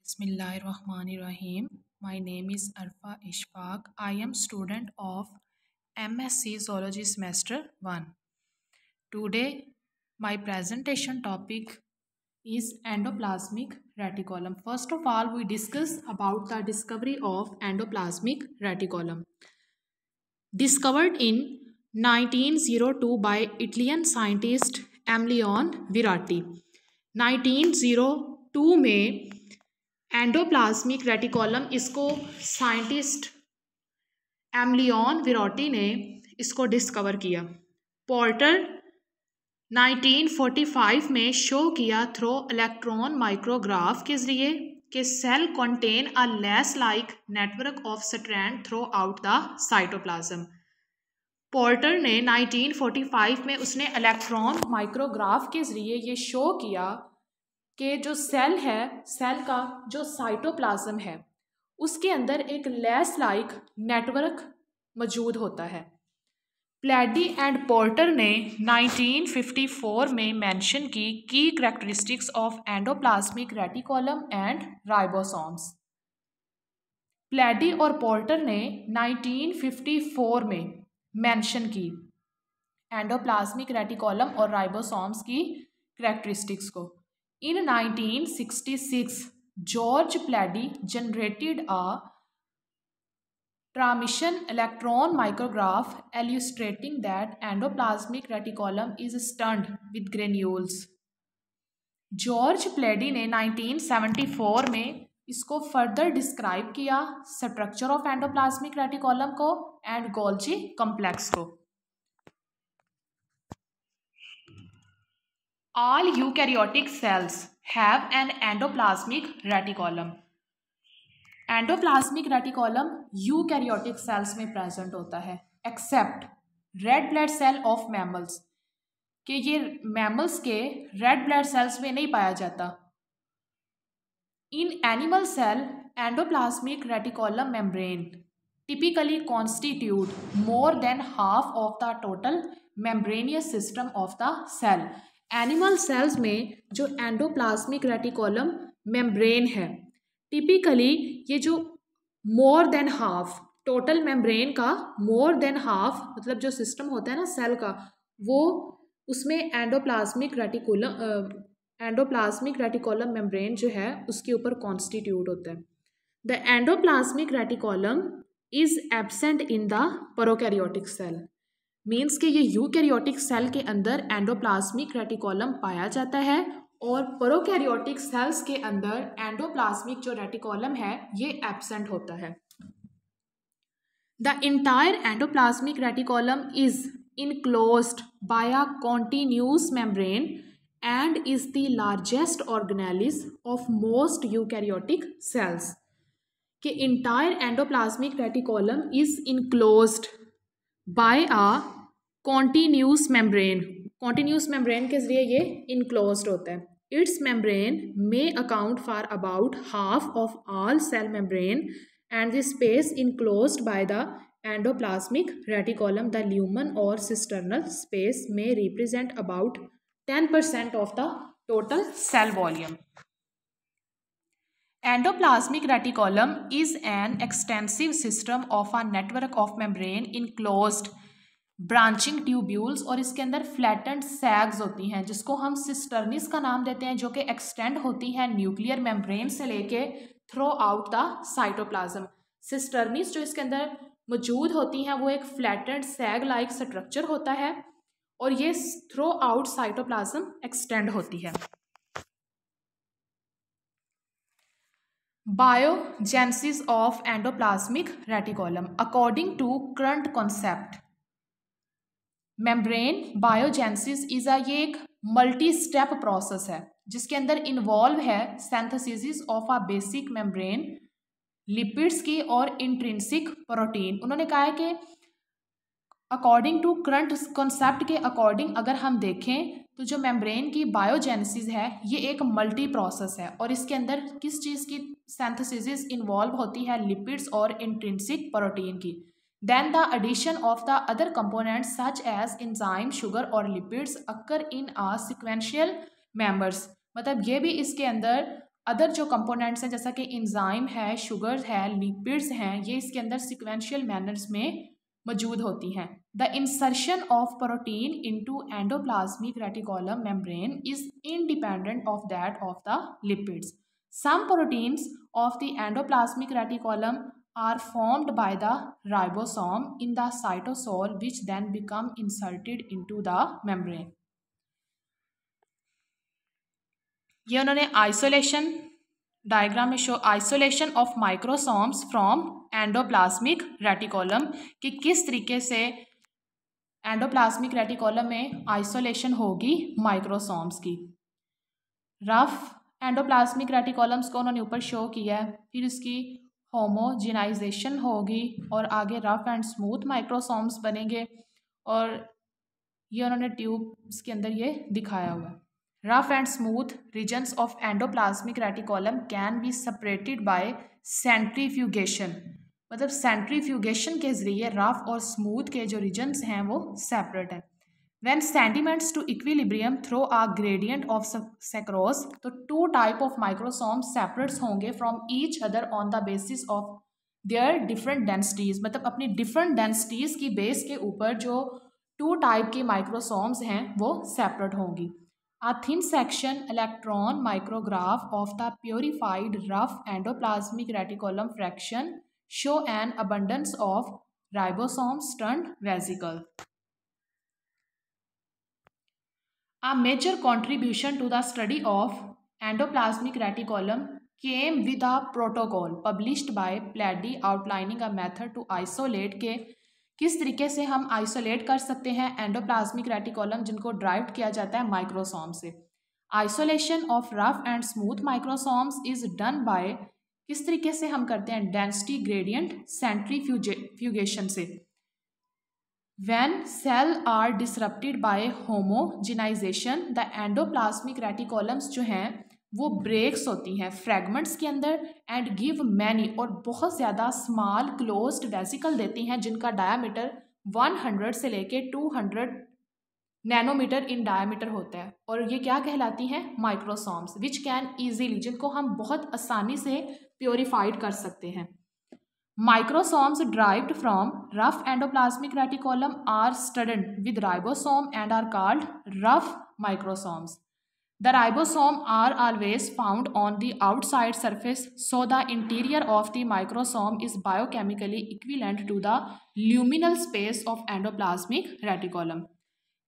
Bismillahirrahmanirrahim. My name is Arfa Ishfaq. I am student of MSc Zoology semester 1. Today my presentation topic is endoplasmic reticulum. First of all, we discuss about the discovery of endoplasmic reticulum. Discovered in 1902 by Italian scientist Emiliano Virati. 1902 में endoplasmic reticulum इसको scientist एमलियन विराटी ने इसको discover किया। Porter 1945 में show किया through electron micrograph के जरिए कि cell contain a lace like network of strand throughout the cytoplasm. Porter ने 1945 में उसने इलेक्ट्रॉन माइक्रोग्राफ के जरिए ये शो किया कि जो सेल है, सेल का जो साइटोप्लाज्म है उसके अंदर एक लेस लाइक नेटवर्क मौजूद होता है। प्लेडी एंड पोर्टर ने 1954 में मेंशन की characteristics of endoplasmic reticulum and ribosomes. Palade और पोर्टर ने 1954 में मेंशन की एंडोप्लाज्मिक रेटिकुलम और राइबोसोम्स की करैक्टरिस्टिक्स को। In 1966, George Plady generated a transmission electron micrograph illustrating that endoplasmic reticulum is studded with granules. George Palade ने 1974 में इसको फर्दर डिस्क्राइब किया स्ट्रक्चर ऑफ एंडोप्लाज्मिक रेटिकुलम को एंड गोल्जी कॉम्प्लेक्स को। All eukaryotic cells have an endoplasmic reticulum. Endoplasmic reticulum eukaryotic cells में present होता है except red blood cell of mammals, कि ये मैमल्स के रेड ब्लड सेल्स में नहीं पाया जाता। In animal cell endoplasmic reticulum membrane typically constitute more than half of the total membranous system of the cell. Animal cells में जो endoplasmic reticulum membrane है टिपिकली ये जो more than half total membrane का मोर देन हाफ मतलब जो system होता है ना सेल का, वो उसमें एंडोप्लाज्मिक रेटिकुलम मेम्ब्रेन जो है उसके ऊपर कॉन्स्टिट्यूट होता है। The endoplasmic reticulum is absent in the prokaryotic cell, means कि ये यूकैरियोटिक सेल के अंदर एंडोप्लाज्मिक रेटिकुलम पाया जाता है और प्रोकैरियोटिक सेल्स के अंदर एंडोप्लाज्मिक जो रेटिकुलम है ये एब्सेंट होता है। The entire endoplasmic reticulum is enclosed by a continuous membrane and is the largest organelles of most eukaryotic cells. कि entire endoplasmic reticulum is enclosed by a continuous membrane, continuous membrane के जरिए ये enclosed होता है। Its membrane may account for about half of all cell membrane and the space enclosed by the endoplasmic reticulum the lumen और cisternal space में represent about 10% of the total sale volume. Endoplasmic reticulum is an extensive system of a network of membrane enclosed branching tubules और इसके अंदर flattened सैग्स होती हैं जिसको हम सिस्टर्निस का नाम देते हैं, जो कि एक्सटेंड होती हैं न्यूक्लियर मेम्ब्रेन से लेके थ्रू आउट द साइटोप्लाज्म। सिस्टर्निस जो इसके अंदर मौजूद होती हैं वो एक फ्लैटेंड सैग लाइक स्ट्रक्चर होता है और ये थ्रू आउट साइटोप्लाज्म एक्सटेंड होती है। Biogenesis of endoplasmic reticulum according to current concept. Membrane biogenesis is ये एक मल्टी स्टेप प्रोसेस है जिसके अंदर इन्वॉल्व है synthesis of a basic membrane lipids की और इंट्रिंसिक प्रोटीन। उन्होंने कहा है कि अकॉर्डिंग टू करंट कॉन्सेप्ट के अकॉर्डिंग अगर हम देखें तो जो मेम्ब्रेन की बायोजेनेसिस है ये एक मल्टी प्रोसेस है और इसके अंदर किस चीज़ की सिंथेसिस इन्वॉल्व होती है, लिपिड्स और इंट्रिंसिक प्रोटीन की। Then the addition of the other components such as enzyme, sugar और lipids occur in a sequential members, मतलब ये भी इसके अंदर अदर जो कंपोनेंट्स हैं जैसा कि इंजाइम है, शुगर है, लिपिड्स हैं, ये इसके अंदर सिक्वेंशियल मैनर्स में मौजूद होती हैं। The insertion of protein into endoplasmic reticulum membrane is independent of that of the lipids. Some proteins of the endoplasmic reticulum are formed by the ribosome in the cytosol which then become inserted into the membrane। ये उन्होंने isolation diagram में show isolation of microsomes from endoplasmic reticulum कि किस तरीके से endoplasmic reticulum में isolation होगी microsomes की। रफ एंडोप्लाज्मिक रेटिकुलम्स को उन्होंने ऊपर शो किया है, फिर इसकी होमोजिनाइजेशन होगी और आगे रफ एंड स्मूथ माइक्रोसोम्स बनेंगे और ये उन्होंने ट्यूब्स के अंदर ये दिखाया हुआ है। Rough and smooth regions of endoplasmic reticulum can be separated by centrifugation, मतलब सेंट्रीफ्यूगेशन के जरिए रफ और स्मूथ के जो रीजन्स हैं वो सेपरेट हैं। When sentiments to equilibrium through a gradient of sucrose, तो two type of microsomes separates होंगे from each other on the basis of their different densities, मतलब अपनी different densities की base के ऊपर जो two type की microsomes हैं वो separate होंगी। A thin section electron micrograph of the purified rough endoplasmic reticulum fraction show an abundance of ribosomes turned vesicle। A major contribution to the study of endoplasmic reticulum came with a protocol published by Plady outlining a method to isolate के किस तरीके से हम isolate कर सकते हैं endoplasmic reticulum जिनको drive किया जाता है माइक्रोसोम से। Isolation of rough and smooth microsomes is done by किस तरीके से हम करते हैं डेंसिटी ग्रेडियंट सेंट्रीफ्यूगेशन से। When cells are disrupted by homogenization, the endoplasmic reticulums जो हैं वो ब्रेक्स होती हैं फ्रेगमेंट्स के अंदर एंड गिव मैनी और बहुत ज़्यादा स्मॉल क्लोज्ड वेसिकल देती हैं जिनका डायामीटर 100 से लेके 200 नैनोमीटर इन डायामीटर होता है और ये क्या कहलाती हैं माइक्रोसोम्स विच कैन ईजीली, जिनको हम बहुत आसानी से प्योरीफाइड कर सकते हैं। Microsomes derived from rough endoplasmic reticulum are studded with ribosome and are called rough microsomes. The ribosome are always found on the outside surface, so the interior of the microsome is biochemically equivalent to the luminal space of endoplasmic reticulum.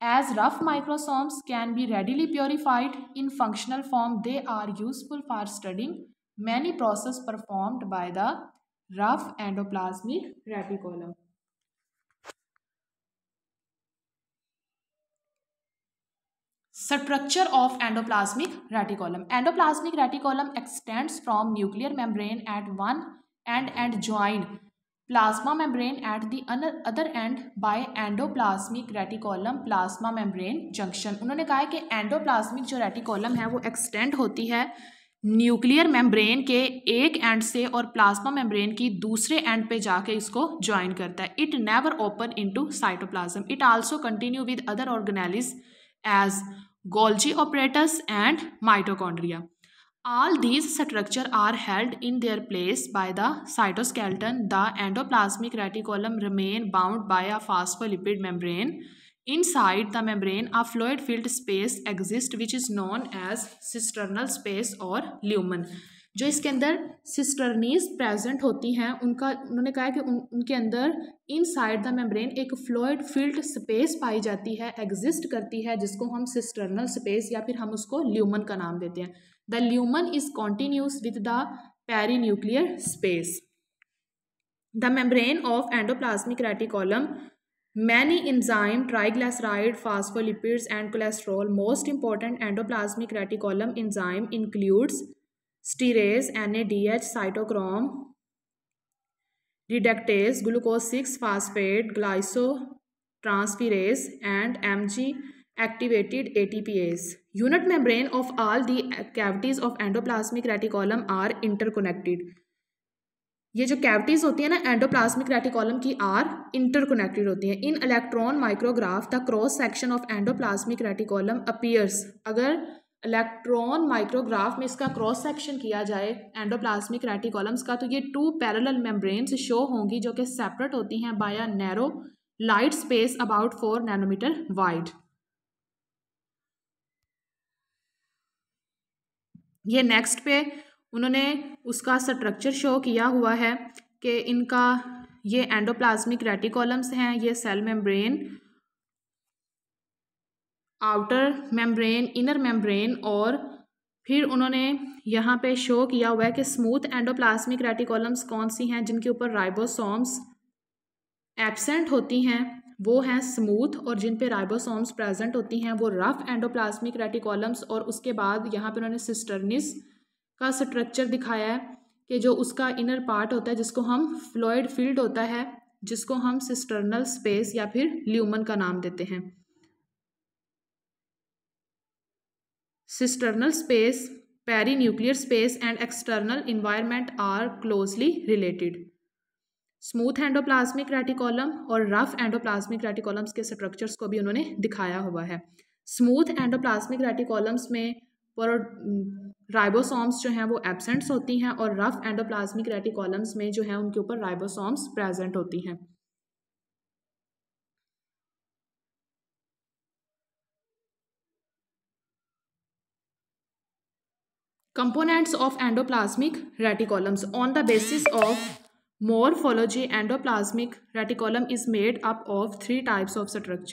As rough microsomes can be readily purified in functional form, they are useful for studying many processes performed by the rough endoplasmic reticulum। Structure of endoplasmic reticulum. Endoplasmic reticulum extends from nuclear membrane at one end and join plasma membrane at the other end by endoplasmic reticulum plasma membrane junction। उन्होंने कहा है कि endoplasmic जो reticulum है वो extend होती है nuclear membrane के एक एंड से और प्लाज्मा मेम्ब्रेन की दूसरे एंड पे जाके इसको ज्वाइन करता है। It never open into cytoplasm. It also continue with other organelles as Golgi apparatus and mitochondria. All these structures are held in their place by the cytoskeleton. The endoplasmic reticulum remain bound by a phospholipid membrane. Inside the membrane, a fluid-filled space exists, which is known as cisternal space or lumen. जो इसके अंदर सिस्टर्नीज present होती हैं उनका उन्होंने कहा है कि उनके अंदर इनसाइड द मेम्ब्रेन एक फ्लूइड फिल्ड स्पेस पाई जाती है, एग्जिस्ट करती है, जिसको हम सिस्टर्नल स्पेस या फिर हम उसको ल्यूमन का नाम देते हैं। The lumen is continuous with the perinuclear space. The membrane of endoplasmic reticulum many enzyme, triglyceride, phospholipids and cholesterol. Most important endoplasmic reticulum enzyme includes sterase, NADH, cytochrome reductase, glucose 6-phosphate glycotransferase and Mg activated ATPase. Unit membrane of all the cavities of endoplasmic reticulum are interconnected. ये जो cavities होती है ना endoplasmic reticulum की are interconnected होती हैं। In electron micrograph the cross section of endoplasmic reticulum appears. अगर electron micrograph में इसका क्रॉस सेक्शन किया जाए एंडोप्लाज्मिक रेटिकुलम्स का, तो ये 2 पैरेलल मेम्ब्रेन्स शो होंगी जो कि सेपरेट होती हैं by a narrow light space about 4 nanometre wide. ये नेक्स्ट पे उन्होंने उसका स्ट्रक्चर शो किया हुआ है कि इनका ये एंडोप्लाज्मिक रेटिकुलम्स हैं, ये cell membrane, outer membrane, inner membrane, और फिर उन्होंने यहाँ पे शो किया हुआ है कि स्मूथ एंडोप्लाज्मिक रेटिकुलम्स कौन सी हैं जिनके ऊपर राइबोसोम्स एब्सेंट होती हैं, वो हैं स्मूथ, और जिन पे राइबोसोम्स प्रेजेंट होती हैं वो रफ एंडोप्लाज्मिक रेटिकुलम्स। और उसके बाद यहाँ पे उन्होंने सिस्टर्निस का स्ट्रक्चर दिखाया है कि जो उसका इनर पार्ट होता है जिसको हम फ्लूइड फील्ड होता है, जिसको हम सिस्टर्नल स्पेस या फिर ल्यूमन का नाम देते हैं। Cisternal space, perinuclear space and external environment are closely related. Smooth endoplasmic reticulum और रफ एंडोप्लाज्मिक रेटिकुलम्स के स्ट्रक्चर्स को भी उन्होंने दिखाया हुआ है। स्मूथ एंडोप्लाज्मिक रेटिकुलम्स में राइबोसोम्स जो हैं वो एब्सेंट्स होती हैं, और रफ एंडोप्लाज्मिक रेटिकुलम्स में जो है उनके ऊपर राइबोसोम्स प्रेजेंट होती हैं। Components of endoplasmic reticulums. On the basis of morphology, endoplasmic reticulum is made up of 3 types of structure.